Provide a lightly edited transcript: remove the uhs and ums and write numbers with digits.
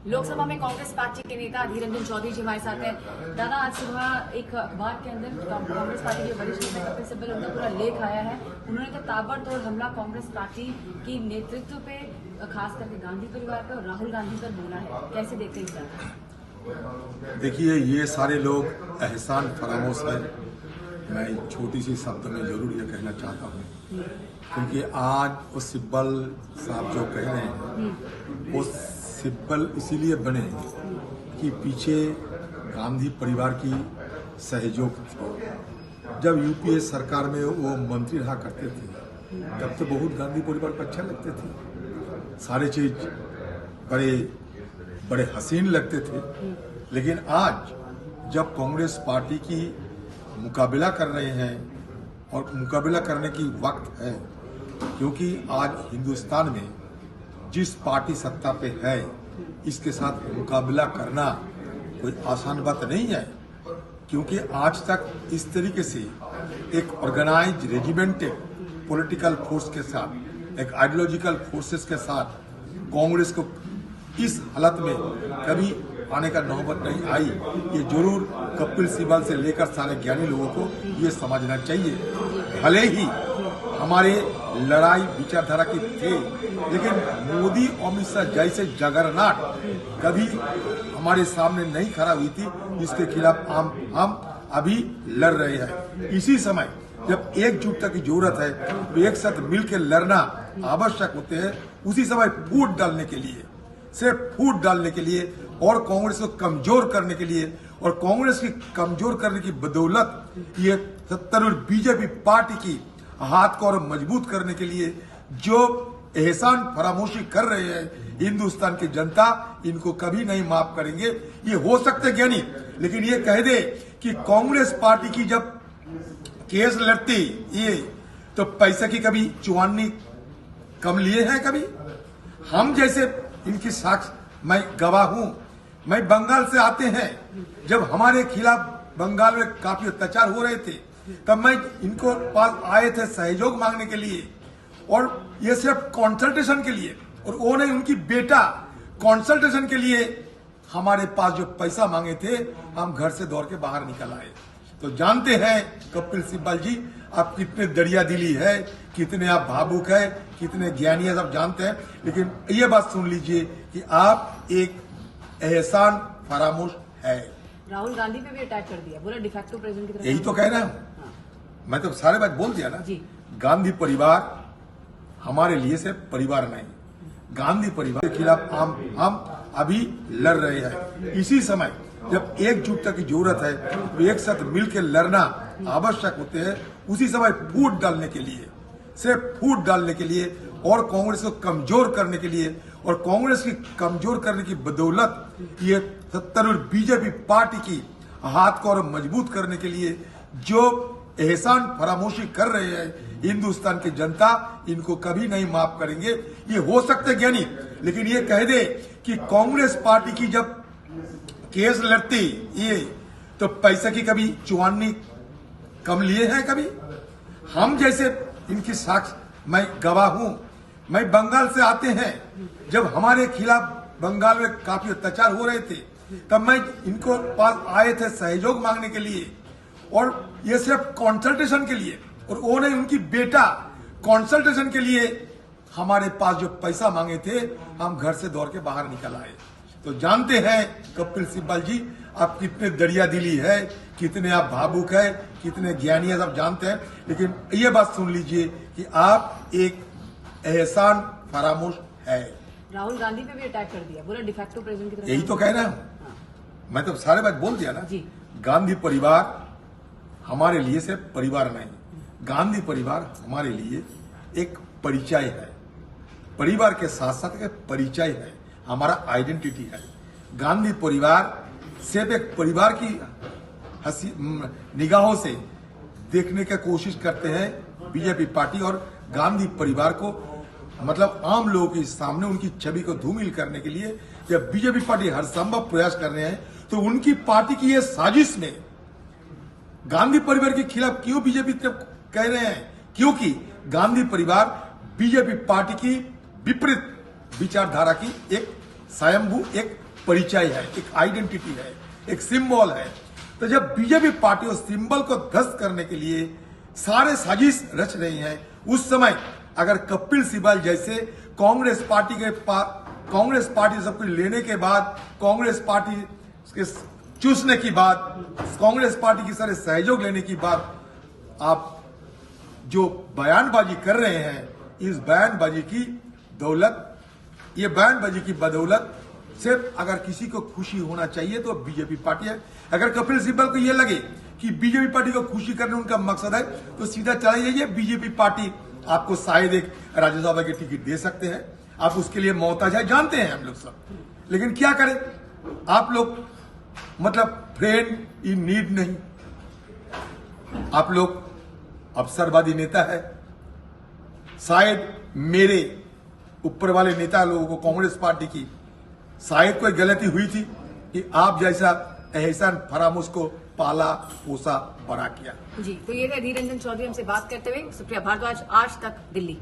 लोकसभा में कांग्रेस पार्टी के नेता अधीर रंजन चौधरी जी हमारे साथ हैं। दादा, आज सुबह एक अखबार के अंदर कांग्रेस पार्टी के वरिष्ठ नेता कपिल सिब्बल उनका पूरा लेख आया है। उन्होंने तो ताबड़तोड़ हमला कांग्रेस पार्टी की नेतृत्व पे, खास करके गांधी परिवार पर और राहुल गांधी पर बोला है। कैसे देखते हैं इस बात? देखिए, ये सारे लोग एहसान फरामोश है। मैं छोटी सी शब्द में जरूर ये कहना चाहता हूँ, क्योंकि आज वो सिब्बल साहब जो कह रहे हैं वो सिब्बल इसीलिए बने कि पीछे गांधी परिवार की सहयोग थी। जब यूपीए सरकार में वो मंत्री रहा करते थे तब तो बहुत गांधी परिवार को अच्छा लगते थे, सारे चीज बड़े बड़े हसीन लगते थे। लेकिन आज जब कांग्रेस पार्टी की मुकाबला कर रहे हैं और मुकाबला करने की वक्त है, क्योंकि आज हिंदुस्तान में जिस पार्टी सत्ता पे है इसके साथ मुकाबला करना कोई आसान बात नहीं है। क्योंकि आज तक इस तरीके से एक ऑर्गेनाइज रेजिमेंटेड पॉलिटिकल फोर्स के साथ, एक आइडियोलॉजिकल फोर्सेस के साथ कांग्रेस को इस हालत में कभी आने का नौबत नहीं आई। ये जरूर कपिल सिब्बल से लेकर सारे ज्ञानी लोगों को ये समझना चाहिए। भले ही हमारे लड़ाई विचारधारा की थे, लेकिन मोदी अमित शाह जैसे जगरनाट कभी हमारे सामने नहीं खड़ा हुई थी, जिसके खिलाफ हम अभी लड़ रहे हैं। इसी समय जब एकजुटता की जरूरत है तो एक साथ मिलकर लड़ना आवश्यक होते हैं। उसी समय फूट डालने के लिए, सिर्फ फूट डालने के लिए और कांग्रेस को कमजोर करने के लिए और कांग्रेस की कमजोर करने की बदौलत ये सत्तारूढ़ बीजेपी पार्टी की हाथ को और मजबूत करने के लिए जो एहसान फरामोशी कर रहे हैं हिंदुस्तान की जनता, इनको कभी नहीं माफ करेंगे। ये हो सकते ज्ञानी, लेकिन ये कह दे कि कांग्रेस पार्टी की जब केस लड़ती ये तो पैसे की कभी चुवानी कम लिए हैं कभी? हम जैसे इनकी साक्ष, मैं गवाह हूं। मैं बंगाल से आते हैं, जब हमारे खिलाफ बंगाल में काफी अत्याचार हो रहे थे तब मैं इनको पास आए थे सहयोग मांगने के लिए, और ये सिर्फ कंसल्टेशन के लिए, और वो नहीं उनकी बेटा कंसल्टेशन के लिए हमारे पास जो पैसा मांगे थे हम घर से दौड़ के बाहर निकल आए। तो जानते हैं कपिल सिब्बल जी आप कितने दरिया दिली है, कितने आप भावुक है, कितने ज्ञानी है, सब जानते हैं। लेकिन ये बात सुन लीजिए कि आप एक एहसान फरामोश है। राहुल गांधी पे भी अटैक कर दिया, बोला डिफैक्टो प्रेसिडेंट की तरफ। यही तो कह रहा हूं। मैं तो सारे बात बोल दिया ना जी। गांधी परिवार हमारे लिए सिर्फ परिवार नहीं, गांधी परिवार के खिलाफ हम अभी लड़ रहे हैं। इसी समय जब एकजुटता की जरूरत है तो एक साथ मिलकर लड़ना आवश्यक होते हैं। उसी समय फूट डालने के लिए, सिर्फ फूट डालने के लिए और कांग्रेस को कमजोर करने के लिए और कांग्रेस की कमजोर करने की बदौलत ये सत्तारूढ़ बीजेपी पार्टी की हाथ को और मजबूत करने के लिए जो एहसान फरामोशी कर रहे हैं हिंदुस्तान की जनता, इनको कभी नहीं माफ करेंगे। ये हो सकते ज्ञानी, लेकिन ये कह दे कि कांग्रेस पार्टी की जब केस लड़ती ये तो पैसे की कभी चुवानी कम लिए हैं कभी? हम जैसे इनकी साक्ष, मैं गवाह हूं। मैं बंगाल से आते हैं, जब हमारे खिलाफ बंगाल में काफी अत्याचार हो रहे थे तब मैं इनको पास आए थे सहयोग मांगने के लिए, और ये सिर्फ कंसल्टेशन के लिए, और वो नहीं उनकी बेटा कंसल्टेशन के लिए हमारे पास जो पैसा मांगे थे हम घर से दौड़ के बाहर निकल आए। तो जानते हैं कपिल सिब्बल जी आप कितने दरिया दिली है, कितने आप भावुक है, कितने ज्ञानी है, सब जानते हैं। लेकिन ये बात सुन लीजिए कि आप एक एहसान फरामोश है। राहुल गांधी पे भी अटैक कर दिया, बोला डिफैक्टो प्रेसिडेंट की तरफ। यही तो कह रहा हूं। मैं तो सारे बात बोल दिया ना जी। गांधी परिवार हमारे लिए सिर्फ परिवार नहीं, गांधी परिवार हमारे लिए एक परिचय है। परिवार के साथ साथ एक परिचय है, हमारा आइडेंटिटी है। गांधी परिवार सिर्फ एक परिवार की हंसी निगाहों से देखने की कोशिश करते हैं बीजेपी पार्टी, और गांधी परिवार को मतलब आम लोगों के सामने उनकी छवि को धूमिल करने के लिए जब बीजेपी पार्टी हर संभव प्रयास कर रहे हैं, तो उनकी पार्टी की ये साजिश में गांधी परिवार के खिलाफ क्यों बीजेपी कह रहे हैं? क्योंकि गांधी परिवार बीजेपी पार्टी की विपरीत विचारधारा की एक स्वयंभू एक परिचय है, एक आइडेंटिटी है, एक सिंबल है। तो जब बीजेपी पार्टी उस सिंबल को ध्वस्त करने के लिए सारे साजिश रच रही है, उस समय अगर कपिल सिब्बल जैसे कांग्रेस पार्टी सब कुछ लेने के बाद, कांग्रेस पार्टी के चूसने की बात, कांग्रेस पार्टी की सारे सहयोग लेने की बात, आप जो बयानबाजी कर रहे हैं, इस बयानबाजी की दौलत, ये बयानबाजी की बदौलत सिर्फ अगर किसी को खुशी होना चाहिए तो बीजेपी पार्टी है। अगर कपिल सिब्बल को ये लगे कि बीजेपी पार्टी को खुशी करने उनका मकसद है तो सीधा चले जाइए, बीजेपी पार्टी आपको शायद एक राज्यसभा की टिकट दे सकते हैं, आप उसके लिए मोहताज है, जानते हैं हम लोग सब। लेकिन क्या करें, आप लोग मतलब फ्रेंड इन नीड नहीं, आप लोग अवसरवादी नेता है। शायद मेरे ऊपर वाले नेता लोगों को, कांग्रेस पार्टी की शायद कोई गलती हुई थी कि आप जैसा एहसान फरामोश को पाला पोसा बड़ा किया। जी, तो ये थे अधीर रंजन चौधरी हमसे बात करते हुए। सुप्रिया भारद्वाज, आज तक, दिल्ली।